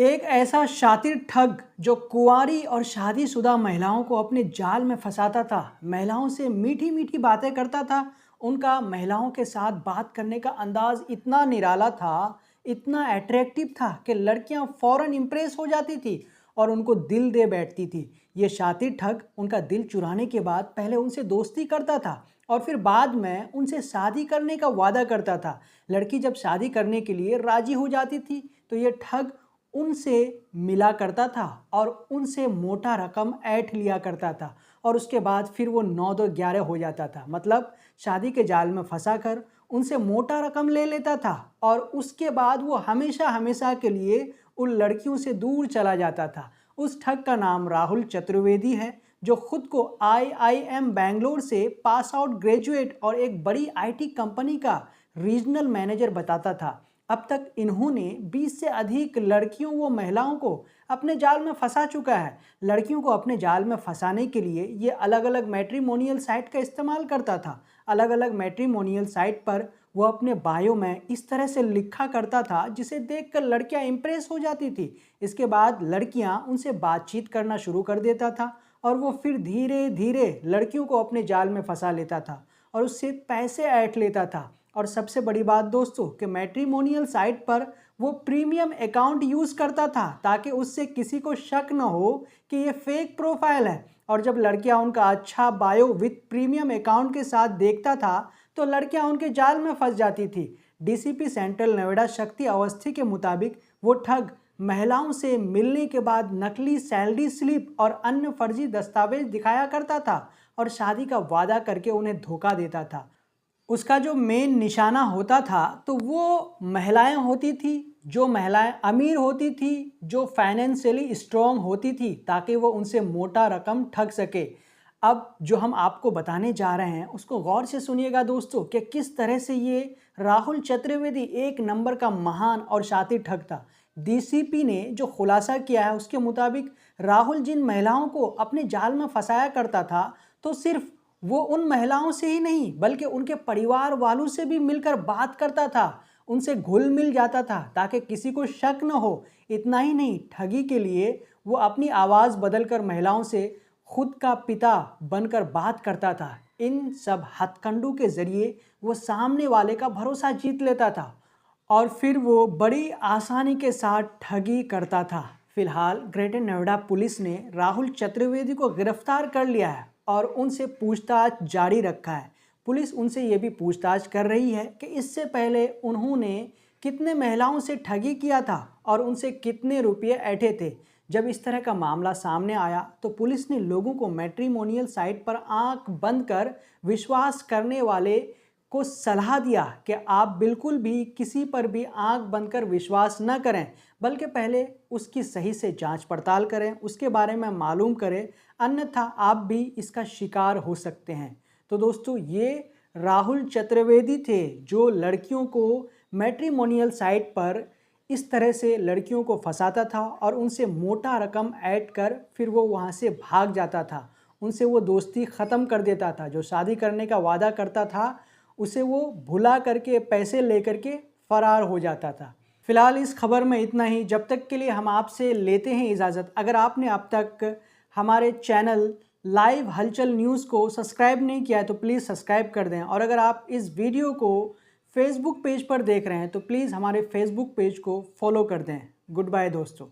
एक ऐसा शातिर ठग जो कुंवारी और शादीशुदा महिलाओं को अपने जाल में फंसाता था, महिलाओं से मीठी मीठी बातें करता था। उनका महिलाओं के साथ बात करने का अंदाज इतना निराला था, इतना अट्रैक्टिव था कि लड़कियां फौरन इम्प्रेस हो जाती थी और उनको दिल दे बैठती थी। ये शातिर ठग उनका दिल चुराने के बाद पहले उनसे दोस्ती करता था और फिर बाद में उनसे शादी करने का वादा करता था। लड़की जब शादी करने के लिए राजी हो जाती थी तो ये ठग उनसे मिला करता था और उनसे मोटा रकम ऐंठ लिया करता था और उसके बाद फिर वो 9-2-11 हो जाता था। मतलब शादी के जाल में फंसा कर उनसे मोटा रकम ले लेता था और उसके बाद वो हमेशा हमेशा के लिए उन लड़कियों से दूर चला जाता था। उस ठग का नाम राहुल चतुर्वेदी है, जो खुद को IIM बेंगलोर से पास आउट ग्रेजुएट और एक बड़ी IT कंपनी का रीजनल मैनेजर बताता था। अब तक इन्होंने 20 से अधिक लड़कियों व महिलाओं को अपने जाल में फंसा चुका है। लड़कियों को अपने जाल में फंसाने के लिए ये अलग अलग मैट्रिमोनियल साइट का इस्तेमाल करता था। अलग अलग मैट्रिमोनियल साइट पर वो अपने बायो में इस तरह से लिखा करता था जिसे देखकर लड़कियां इंप्रेस हो जाती थी। इसके बाद लड़कियां उनसे बातचीत करना शुरू कर देता था और वो फिर धीरे धीरे लड़कियों को अपने जाल में फंसा लेता था और उससे पैसे ऐंठ लेता था। और सबसे बड़ी बात दोस्तों कि मैट्रिमोनियल साइट पर वो प्रीमियम अकाउंट यूज़ करता था ताकि उससे किसी को शक न हो कि ये फेक प्रोफाइल है। और जब लड़कियां उनका अच्छा बायो विथ प्रीमियम अकाउंट के साथ देखता था तो लड़कियां उनके जाल में फंस जाती थी। DCP सेंट्रल नोएडा शक्ति अवस्थी के मुताबिक वो ठग महिलाओं से मिलने के बाद नकली सैलरी स्लिप और अन्य फर्जी दस्तावेज दिखाया करता था और शादी का वादा करके उन्हें धोखा देता था। उसका जो मेन निशाना होता था तो वो महिलाएं होती थी, जो महिलाएं अमीर होती थी, जो फाइनेंशियली स्ट्रॉन्ग होती थी, ताकि वो उनसे मोटा रकम ठग सके। अब जो हम आपको बताने जा रहे हैं उसको गौर से सुनिएगा दोस्तों कि किस तरह से ये राहुल चतुर्वेदी एक नंबर का महान और शातिर ठग था। DCP ने जो खुलासा किया है उसके मुताबिक राहुल जिन महिलाओं को अपने जाल में फंसाया करता था तो सिर्फ वो उन महिलाओं से ही नहीं बल्कि उनके परिवार वालों से भी मिलकर बात करता था, उनसे घुल मिल जाता था ताकि किसी को शक न हो। इतना ही नहीं, ठगी के लिए वो अपनी आवाज़ बदलकर महिलाओं से खुद का पिता बनकर बात करता था। इन सब हथकंडों के जरिए वो सामने वाले का भरोसा जीत लेता था और फिर वो बड़ी आसानी के साथ ठगी करता था। फिलहाल ग्रेटर नोएडा पुलिस ने राहुल चतुर्वेदी को गिरफ्तार कर लिया है और उनसे पूछताछ जारी रखा है। पुलिस उनसे ये भी पूछताछ कर रही है कि इससे पहले उन्होंने कितने महिलाओं से ठगी किया था और उनसे कितने रुपये ऐंठे थे। जब इस तरह का मामला सामने आया तो पुलिस ने लोगों को मैट्रिमोनियल साइट पर आंख बंद कर विश्वास करने वाले को सलाह दिया कि आप बिल्कुल भी किसी पर भी आंख बंद कर विश्वास न करें, बल्कि पहले उसकी सही से जांच पड़ताल करें, उसके बारे में मालूम करें, अन्यथा आप भी इसका शिकार हो सकते हैं। तो दोस्तों, ये राहुल चतुर्वेदी थे जो लड़कियों को मैट्रिमोनियल साइट पर इस तरह से लड़कियों को फंसाता था और उनसे मोटा रकम ऐड कर फिर वो वहाँ से भाग जाता था, उनसे वो दोस्ती ख़त्म कर देता था। जो शादी करने का वादा करता था उसे वो भुला करके पैसे लेकर के फरार हो जाता था। फिलहाल इस खबर में इतना ही। जब तक के लिए हम आपसे लेते हैं इजाज़त। अगर आपने अब तक हमारे चैनल लाइव हलचल न्यूज़ को सब्सक्राइब नहीं किया है तो प्लीज़ सब्सक्राइब कर दें और अगर आप इस वीडियो को फेसबुक पेज पर देख रहे हैं तो प्लीज़ हमारे फेसबुक पेज को फॉलो कर दें। गुड बाय दोस्तों।